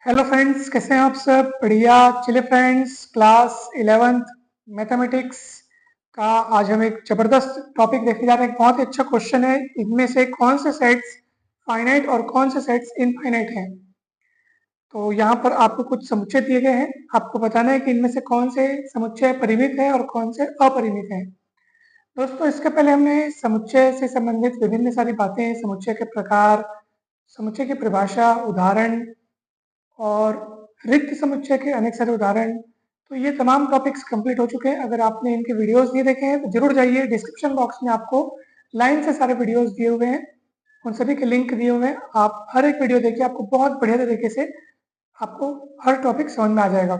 Hello friends, कैसे हैं आप सब? बढ़िया। चलिए फ्रेंड्स, क्लास 11th मैथमेटिक्स का आज हम एक जबरदस्त टॉपिक देखने जा रहे हैं। एक बहुत ही अच्छा क्वेश्चन है, इनमें से कौन से सेट्स फाइनाइट और कौन से सेट्स इनफाइनाइट हैं। तो यहाँ पर आपको कुछ समुच्चय दिए गए हैं, आपको बताना है कि इनमें से कौन से समुच्चय परिमित है और कौन से अपरिमित है। दोस्तों, इसके पहले हमने समुच्चय से संबंधित विभिन्न सारी बातें, समुच्चय के प्रकार, समुच्चय की परिभाषा, उदाहरण और रिक्त समुच्चय के अनेक सारे उदाहरण, तो ये तमाम टॉपिक्स कंप्लीट हो चुके हैं। अगर आपने इनके वीडियोस नहीं देखे हैं तो जरूर जाइए, डिस्क्रिप्शन बॉक्स में आपको लाइन से सारे वीडियोस दिए हुए हैं, उन सभी के लिंक दिए हुए हैं। आप हर एक वीडियो देखिए, आपको बहुत बढ़िया तरीके से आपको हर टॉपिक समझ में आ जाएगा।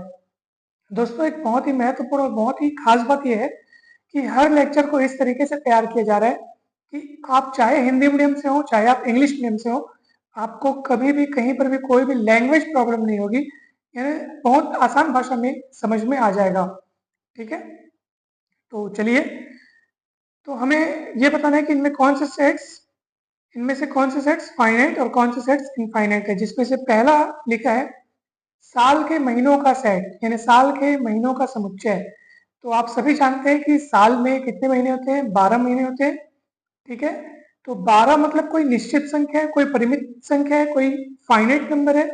दोस्तों, एक बहुत ही महत्वपूर्ण और बहुत ही खास बात यह है कि हर लेक्चर को इस तरीके से तैयार किया जा रहा है कि आप चाहे हिंदी मीडियम से हो चाहे आप इंग्लिश मीडियम से हो, आपको कभी भी कहीं पर भी कोई भी लैंग्वेज प्रॉब्लम नहीं होगी। यानी बहुत आसान भाषा में समझ में आ जाएगा। ठीक है, तो चलिए, तो हमें ये बताना है कि इनमें से कौन से सेट्स फाइनाइट और कौन से सेट्स इनफाइनाइट है। जिसमें से पहला लिखा है साल के महीनों का सेट, यानी साल के महीनों का समुच्चय। तो आप सभी जानते हैं कि साल में कितने महीने होते हैं? 12 महीने होते हैं। ठीक है, तो 12 मतलब कोई निश्चित संख्या है, कोई परिमित संख्या है, कोई फाइनाइट नंबर है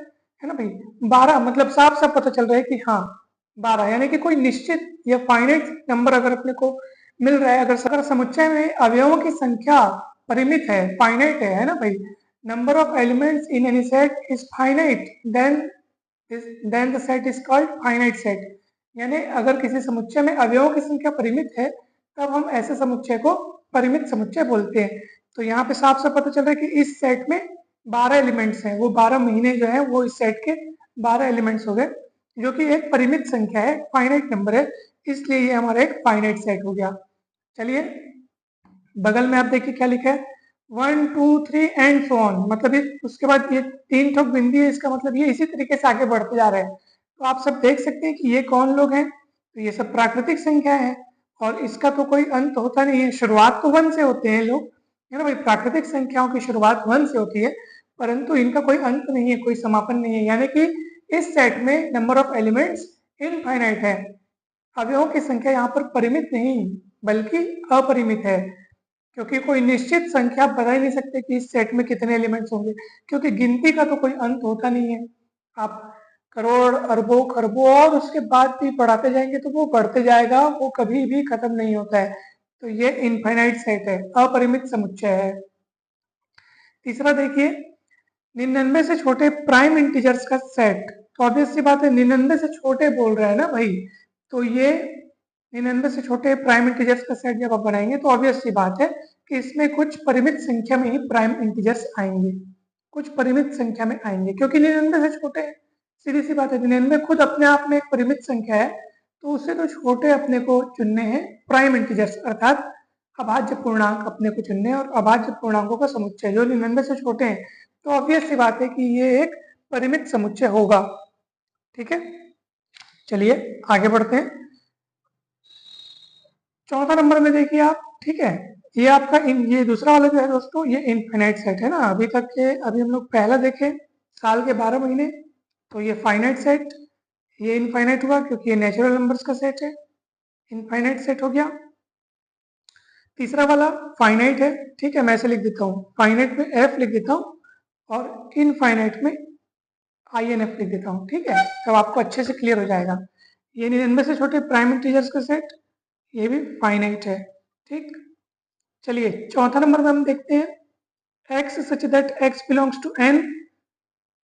ना भाई। 12 मतलब साफ साफ पता चल रहा है कि हाँ 12, यानी कि कोई निश्चित या फाइनाइट नंबर अगर अपने को मिल रहा है। अगर समुच्चय में अवयवों की संख्या परिमित है, फाइनाइट है ना भाई, number of elements in any set is finite, then the set is called finite set. यानी अगर किसी समुच्चय में अवयवों की संख्या परिमित है, तब हम ऐसे समुच्चय को परिमित समुच्चय बोलते हैं। तो यहाँ पे साफ साफ पता चल रहा है कि इस सेट में 12 एलिमेंट्स हैं, वो 12 महीने जो है वो इस सेट के 12 एलिमेंट्स हो गए, जो कि एक परिमित संख्या है, फाइनाइट नंबर है, इसलिए ये हमारा एक फाइनाइट सेट हो गया। चलिए, बगल में आप देखिए क्या लिखा है, 1 2 3 एंड सो ऑन, मतलब ये उसके बाद ये 3 ठोक बिंदी है, इसका मतलब ये इसी तरीके से आगे बढ़ते जा रहे हैं। तो आप सब देख सकते हैं कि ये कौन लोग हैं, तो ये सब प्राकृतिक संख्या है और इसका तो कोई अंत होता नहीं है। शुरुआत तो 1 से होते हैं लोग, है ना भाई। प्राकृतिक संख्याओं की शुरुआत 1 से होती है, परंतु इनका कोई अंत नहीं है, कोई समापन नहीं है। यानी कि इस सेट में नंबर ऑफ एलिमेंट्स इनफाइनाइट है। अवयवों की संख्या यहाँ पर परिमित नहीं बल्कि अपरिमित है, क्योंकि कोई निश्चित संख्या आप बता ही नहीं सकते कि इस सेट में कितने एलिमेंट्स होंगे, क्योंकि गिनती का तो कोई अंत होता नहीं है। आप करोड़ अरबों खरबों और उसके बाद भी बढ़ाते जाएंगे तो वो बढ़ते जाएगा, वो कभी भी खत्म नहीं होता है। तो ये इनफाइनाइट सेट है, अपरिमित समुच्चय है। तीसरा देखिए, 99 से छोटे प्राइम इंटीजर्स का सेट। तो ऑब्वियस सी बात है, 99 से छोटे बोल रहा है ना भाई, तो ये 99 से छोटे प्राइम इंटीजर्स का सेट जब आप बनाएंगे तो ऑब्वियस सी बात है कि इसमें कुछ परिमित संख्या में ही प्राइम इंटीजर्स आएंगे, कुछ परिमित संख्या में आएंगे, क्योंकि 99 से छोटे हैं। सीधी सी बात है, 99 खुद अपने आप में एक परिमित संख्या है, तो उससे तो छोटे अपने को चुनने हैं प्राइम इंटीजर्स, अर्थात अभाज्य पूर्णांक अपने को चुनने हैं, और अभाज्य पूर्णांकों का समुच्चय जो 99 से छोटे हैं, तो ऑब्वियस सी बात है कि ये एक परिमित समुच्चय होगा। ठीक है, चलिए आगे बढ़ते हैं। चौथा नंबर में देखिए आप, ठीक है, ये आपका ये दूसरा वाला जो है दोस्तों, ये इनफाइनाइट सेट है ना। अभी हम लोग पहला देखे साल के 12 महीने, तो ये फाइनाइट सेट, ये इनफाइनाइट हुआ क्योंकि ये नेचुरल नंबर्स का सेट है, इनफाइनाइट सेट हो गया। तीसरा वाला फाइनाइट है, ठीक है, मैं ऐसे लिख देता हूँ, फाइनाइट में एफ लिख देता हूँ और इनफाइनाइट में INF लिख देता हूँ। ठीक है, तब आपको अच्छे से क्लियर हो जाएगा। ये 99 से छोटे प्राइम इंटीजर्स का सेट, ये भी फाइनाइट है। ठीक, चलिए चौथा नंबर में हम देखते हैं x such that x belongs to n,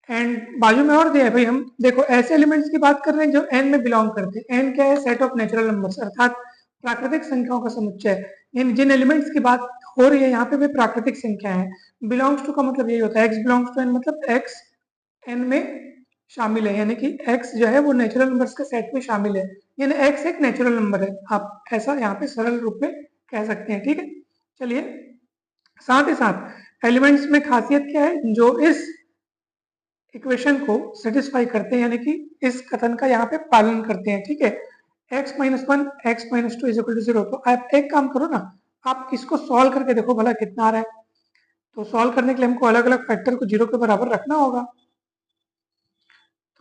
and बाजू में और दिया है भाई। हम देखो ऐसे एलिमेंट्स की बात कर रहे हैं जो n में बिलोंग करते हैं। n क्या है? सेट ऑफ नेचुरल नंबर्स, अर्थात प्राकृतिक संख्याओं का समुच्चय। इन जिन एलिमेंट्स की बात हो रही है यहाँ पे वे प्राकृतिक संख्या है। बिलोंग्स टू का मतलब यही होता है, x बिलोंग्स टू n मतलब x n में शामिल है, यानी कि x जो है वो नेचुरल नंबर्स के सेट में शामिल है, यानी x एक नेचुरल नंबर है। आप ऐसा यहाँ पे सरल रूप में कह सकते हैं। ठीक है, चलिए, साथ ही साथ एलिमेंट्स में खासियत क्या है जो इस इक्वेशन को सेटिस्फाई करते हैं, यानी कि इस कथन का यहाँ पे पालन करते हैं। ठीक है, x minus one x minus two is equal to 0। तो आप एक काम करो ना, आप इसको सॉल्व करके देखो भला कितना आ रहा है। तो सॉल्व करने के लिए हमको अलग अलग फैक्टर को 0 के बराबर रखना होगा।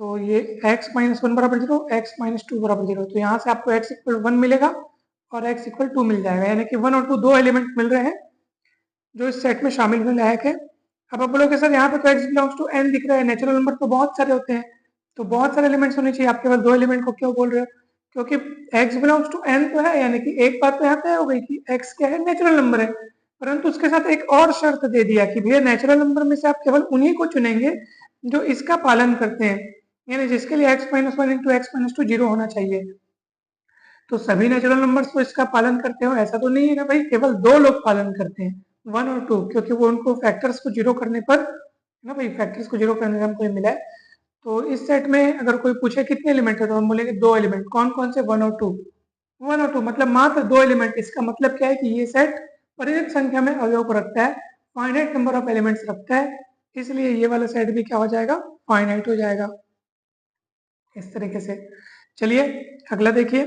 तो ये x माइनस वन बराबर जीरो, x माइनस टू बराबर जीरो, तो यहाँ से आपको x इक्वल वन मिलेगा और x इक्वल टू मिल जाएगा, यानी कि वन और टू दो एलिमेंट मिल रहे हैं जो इस सेट में शामिल होने लायक है। अब आप बोलोगे सर यहाँ पे तो x बिलोंग्स टू n दिख रहा है, नेचुरल नंबर तो बहुत सारे होते हैं, तो बहुत सारे एलिमेंट्स होने चाहिए, आप केवल दो एलिमेंट को क्यों बोल रहे हो? क्योंकि x बिलोंग्स टू n तो है, यानी कि एक बात तो यहाँ तय हो गई कि x क्या है, नेचुरल नंबर है, परंतु उसके साथ एक और शर्त दे दिया कि भैया नेचुरल नंबर में से आप केवल उन्हीं को चुनेंगे जो इसका पालन करते हैं, यानी जिसके लिए x minus one into x minus to zero होना चाहिए। तो सभी नेचुरल नंबर्स तो इसका पालन करते हो ऐसा तो नहीं है ना भाई, केवल दो लोग पालन करते हैं, वन और टू, क्योंकि वो उनको फैक्टर्स को जीरो करने पर ना भाई, फैक्टर्स को जीरो करने से हमको ये मिला है। तो इस सेट में अगर कोई पूछे कितने एलिमेंट है तो हम बोलेंगे दो एलिमेंट, कौन कौन से, वन और टू। वन और टू मतलब मात्र दो एलिमेंट, इसका मतलब क्या है कि ये सेट परिमित संख्या में अवयव को रखता है, फाइनाइट नंबर ऑफ एलिमेंट्स रखता है, इसलिए ये वाला सेट भी क्या हो जाएगा, फाइनाइट हो जाएगा इस तरीके से। चलिए अगला देखिए,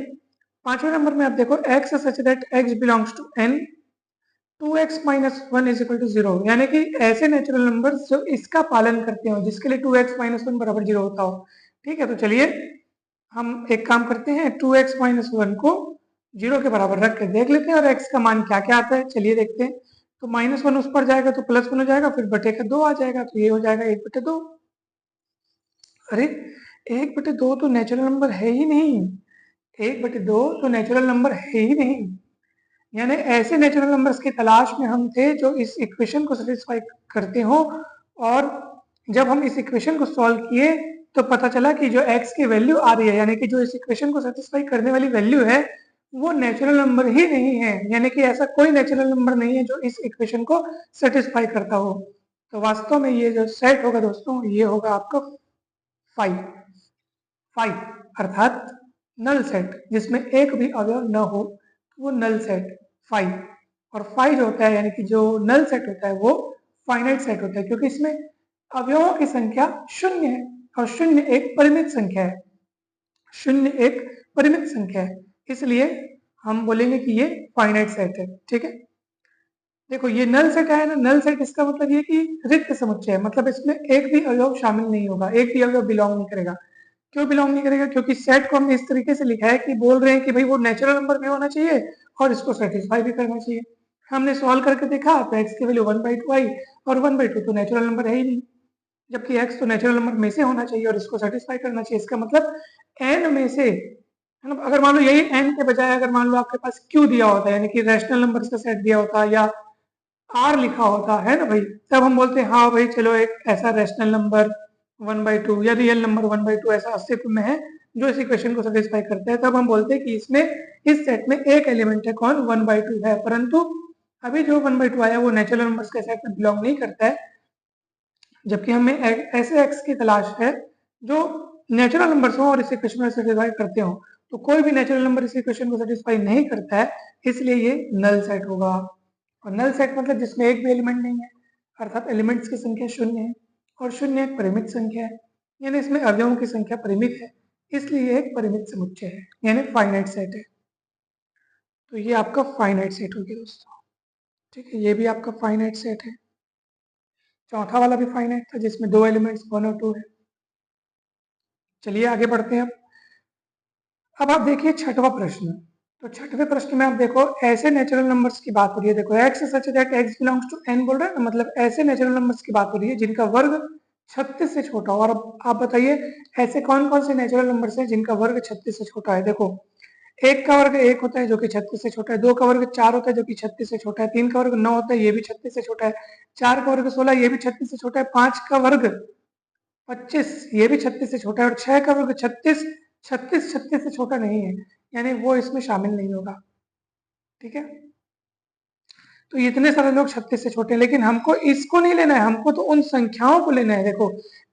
पांचवें नंबर में आप देखो x such that x belongs to n, 2x minus one is equal to zero, यानी कि ऐसे नेचुरल नंबर जो इसका पालन करते हो जिसके लिए 2x माइनस वन बराबर जीरो होता हो। ठीक है, तो चलिए हम एक काम करते हैं, 2x माइनस वन को जीरो के बराबर रख के देख लेते हैं और x का मान क्या क्या आता है, चलिए देखते हैं। तो माइनस वन उस पर जाएगा तो प्लस वन हो जाएगा, फिर बटे का दो आ जाएगा, तो ये हो जाएगा एक बटे दो। अरे एक बटे दो तो नेचुरल नंबर है ही नहीं, एक बटे दो तो नेचुरल नंबर है ही नहीं, यानी ऐसे नेचुरल नंबर्स की तलाश में हम थे जो इस इक्वेशन को सेटिस्फाई करते हो, और जब हम इस इक्वेशन को सॉल्व किए तो पता चला कि जो x की वैल्यू आ रही है, यानी कि जो इस इक्वेशन को सेटिस्फाई करने वाली वैल्यू है वो नेचुरल नंबर ही नहीं है, यानी कि ऐसा कोई नेचुरल नंबर नहीं है जो इस इक्वेशन को सेटिस्फाई करता हो। तो वास्तव में ये जो सेट होगा दोस्तों, ये होगा आपका फाइव, फाइव अर्थात नल सेट, जिसमें एक भी अवयव न हो, वो नल सेट फाइव। और फाइव जो होता है यानी कि जो नल सेट होता है वो फाइनाइट सेट होता है, क्योंकि इसमें अवयवों की संख्या शून्य है और शून्य एक परिमित संख्या है, शून्य एक परिमित संख्या है, इसलिए हम बोलेंगे कि ये फाइनाइट सेट है। ठीक है, देखो ये नल सेट है ना, नल सेट इसका मतलब ये कि रिक्त समुच्चय है, मतलब इसमें एक भी अवयव शामिल नहीं होगा, एक भी अवयव बिलोंग नहीं करेगा। क्यों बिलोंग नहीं करेगा? क्योंकि सेट को हमने इस तरीके से लिखा है कि बोल रहे हैं कि भाई वो नेचुरल नंबर भी होना चाहिए और इसको सेटिस्फाई भी करना चाहिए। हमने सॉल्व करके देखा तो x की वैल्यू 1/2 आई, और 1/2 तो नेचुरल नंबर है ही नहीं, जबकि x तो नेचुरल नंबर में से होना चाहिए और इसको सेटिस्फाई करना चाहिए। इसका मतलब n में से, मतलब अगर मान लो यही n के बजाय अगर मान लो आपके पास q दिया होता, यानी कि रैशनल नंबर का सेट दिया होता या r लिखा होता है ना भाई, तब हम बोलते हैं हाँ भाई चलो एक ऐसा रैशनल नंबर 1/2 या रियल नंबर 1/2 ऐसा अस्तित्व में है जो इस इक्वेशन को सेटिस्फाई करता है, तब हम बोलते हैं कि इसमें इस सेट में एक एलिमेंट है, कौन, 1/2 है। परंतु अभी जो 1/2 आया वो नेचुरल नंबर्स के सेट में बिलोंग नहीं करता है, जबकि हमें ऐसे एक्स की तलाश है जो नेचुरल नंबर्स हो और इस इक्वेशन को सेटिस्फाई करते हो। तो कोई भी नेचुरल नंबर इस इक्वेशन को सेटिस्फाई नहीं करता है, इसलिए ये नल सेट होगा। और नल सेट मतलब जिसमें एक भी एलिमेंट नहीं है, अर्थात एलिमेंट्स की संख्या शून्य है, और शून्य एक परिमित संख्या है, यानी इसमें अवयवों की संख्या परिमित है, इसलिए एक परिमित समुच्चय है, यानी फाइनाइट सेट है। तो ये आपका फाइनाइट सेट हो गया दोस्तों। ठीक है, ये भी आपका फाइनाइट सेट है। चौथा वाला भी फाइनाइट था जिसमें दो एलिमेंट्स 1 और 2 है। चलिए आगे बढ़ते हैं। अब आप देखिए छठवां प्रश्न। तो छठवें प्रश्न में आप देखो ऐसे नेचुरल नंबर्स की बात हो रही है, देखो x such that x belongs to n बोल रहा है ना, मतलब ऐसे नेचुरल नंबर्स की बात हो रही है जिनका वर्ग 36 से छोटा हो। और अब आप बताइए ऐसे कौन कौन से नेचुरल नंबर्स हैं जिनका वर्ग 36 से छोटा है। देखो एक का वर्ग एक होता है जो कि 36 से छोटा है, दो का वर्ग 4 होता है जो कि 36 से छोटा है, तीन का वर्ग 9 होता है ये भी 36 से छोटा है, चार का वर्ग 16 ये भी 36 से छोटा है, पांच का वर्ग 25 ये भी 36 से छोटा है, और 6 का वर्ग 36 36 36 से छोटा नहीं है, यानी वो इसमें शामिल नहीं होगा। ठीक है, तो इतने सारे लोग 36 से छोटे हैं, लेकिन हमको इसको नहीं लेना है, हमको तो उन संख्याओं को लेना है। देखो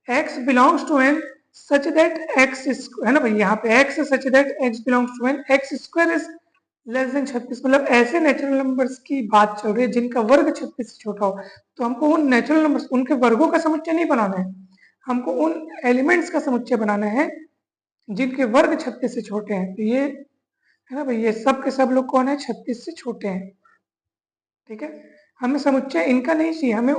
x belongs to n such that x है ना भाई, यहाँ पे x such that x belongs to n x square is less than 36, मतलब ऐसे नेचुरल नंबर्स की बात चल रही है जिनका वर्ग 36 से छोटा हो। तो हमको उन नेचुरल नंबर्स, उनके वर्गों का समुच्चय नहीं बनाना है, हमको उन एलिमेंट्स का समुच्चय बनाना है जिनके वर्ग 36 से छोटे हैं। तो ये है ना भाई, ये सब के सब लोग कौन है, 36 से छोटे हैं। ठीक है, हमें समुच्चय इनका नहीं चाहिए, हमें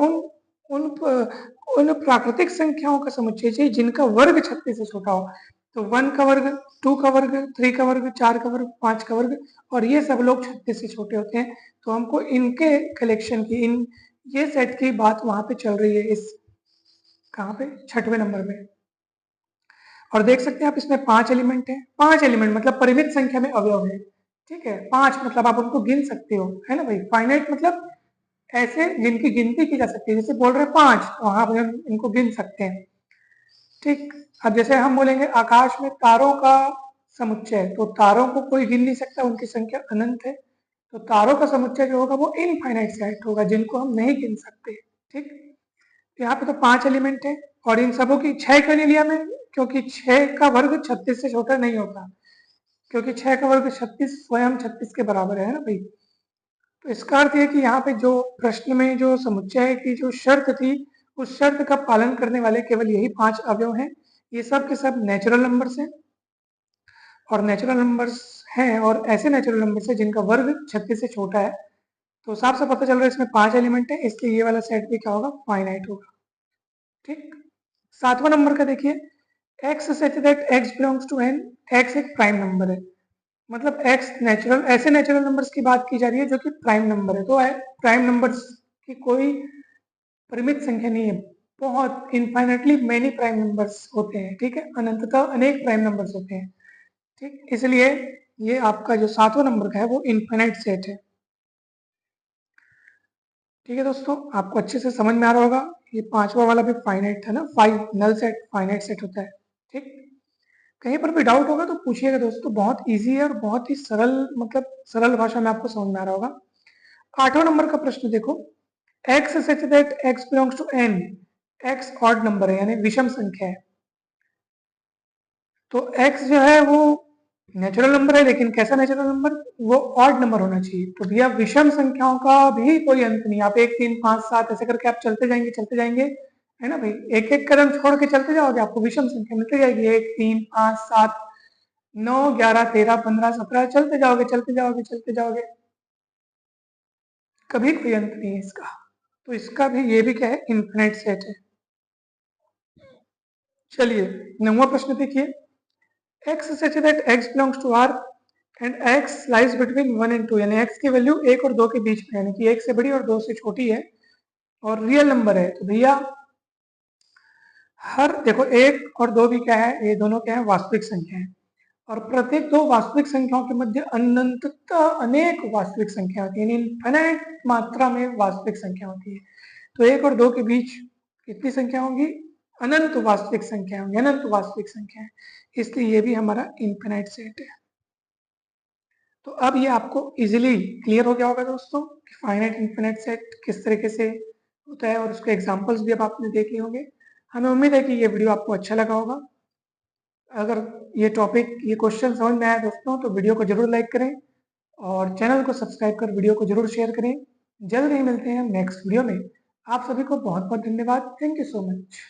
उन प्राकृतिक संख्याओं का समुच्चय चाहिए जिनका वर्ग 36 से छोटा हो। तो 1 का वर्ग, 2 का वर्ग, 3 का वर्ग, 4 का वर्ग, 5 का वर्ग, और ये सब लोग 36 से छोटे होते हैं। तो हमको इनके कलेक्शन की, ये सेट की बात वहां पे चल रही है, इस कहाँ पे, 6वें नंबर में। और देख सकते हैं आप, इसमें 5 एलिमेंट है। 5 एलिमेंट मतलब परिमित संख्या में अवयव है, ठीक है। 5 मतलब आप उनको गिन सकते हो, है ना भाई। फाइनाइट मतलब ऐसे जिनकी गिनती की जा सकती है, जैसे बोल रहे हैं 5, तो हाँ हम इनको गिन सकते हैं, ठीक। अब जैसे हम बोलेंगे आकाश में तारों का समुच्चय, तो तारों को कोई गिन नहीं सकता, उनकी संख्या अनंत है। तो तारों का समुच्चय जो होगा वो इनफाइनाइट सेट होगा, जिनको हम नहीं गिन सकते, ठीक। यहाँ पे तो 5 एलिमेंट है, और इन सबों की 6 क्यों नहीं लिया मैं, क्योंकि 6 का वर्ग 36 से छोटा नहीं होता, क्योंकि 6 का वर्ग 36 स्वयं 36 के बराबर है ना भाई। तो इसका अर्थ यह कि यहाँ पे जो प्रश्न में जो समुच्चय की जो शर्त थी, उस शर्त का पालन करने वाले केवल यही 5 अवयव हैं। ये सब के सब नेचुरल नंबर्स हैं, और नेचुरल नंबर्स हैं, और ऐसे नेचुरल नंबर्स हैं जिनका वर्ग 36 से छोटा है। तो साफ से पता चल रहा है इसमें 5 एलिमेंट है, इसलिए ये वाला सेट भी क्या होगा, फाइनाइट होगा, ठीक। 7वां नंबर का देखिए, x such that x belongs to n, x एक प्राइम नंबर है। मतलब x नेचुरल, ऐसे नेचुरल नंबर्स की बात की जा रही है जो कि प्राइम नंबर है। तो प्राइम नंबर्स की कोई परिमित संख्या नहीं है, बहुत इनफाइनेटली मेनी प्राइम नंबर्स होते हैं, ठीक है। अनंततः अनेक प्राइम नंबर्स होते हैं, ठीक। इसलिए ये आपका जो 7वां नंबर का है वो इनफाइनाइट सेट है, ठीक है दोस्तों। आपको अच्छे से समझ में आ रहा होगा। ये 5वां वाला भी फाइनाइट था ना, 5 नल सेट फाइनाइट सेट होता है, ठीक। कहीं पर भी डाउट होगा तो पूछिएगा दोस्तों, बहुत इजी है और बहुत ही सरल, मतलब सरल भाषा में आपको समझ में आ रहा होगा। 8वां नंबर का प्रश्न देखो, x such that x belongs to n, x odd number है यानी विषम संख्या है। तो x जो है वो नेचुरल नंबर है, लेकिन कैसा नेचुरल नंबर, वो ऑड नंबर होना चाहिए। तो भैया विषम संख्याओं का भी कोई अंत नहीं, आप 1 3 5 7 ऐसे करके आप चलते जाएंगे, है ना भाई। एक एक कदम छोड़ के चलते जाओगे, आपको विषम संख्या मिलती जाएगी, 1 3 5 7 9 11 13 15 17, चलते जाओगे चलते जाओगे चलते जाओगे, कभी कोई अंत नहीं है इसका। तो इसका भी, ये भी क्या है, इनफिनिट सेट है। चलिए 9वां प्रश्न देखिए, x such that x belongs to R and x lies between 1 and 2, यानी x की वैल्यू 1 और 2 के बीच में, यानी कि 1 से बड़ी और 2 से छोटी है, और रियल नंबर है। तो भैया हर, देखो 1 और 2 भी क्या है, ये दोनों क्या है, वास्तविक संख्या है। और प्रत्येक दो वास्तविक संख्याओं के मध्य अनंतता अनेक वास्तविक संख्या होती है, यानी इनफिनिट मात्रा में वास्तविक संख्या होती है। तो 1 और 2 के बीच कितनी संख्या होगी, अनंत वास्तविक संख्या होंगी, अनंत वास्तविक संख्या है, इसलिए ये भी हमारा इनफिनिट सेट है। तो अब ये आपको इजीली क्लियर हो गया होगा दोस्तों कि फाइनाइट इनफिनिट सेट किस तरीके से होता है, और उसके एग्जांपल्स भी अब आपने देख लिए होंगे। हमें उम्मीद है कि ये वीडियो आपको अच्छा लगा होगा। अगर ये टॉपिक, ये क्वेश्चन समझ में आया दोस्तों, तो वीडियो को जरूर लाइक करें, और चैनल को सब्सक्राइब कर वीडियो को जरूर शेयर करें। जल्द ही मिलते हैं नेक्स्ट वीडियो में। आप सभी को बहुत बहुत धन्यवाद। Thank you so much.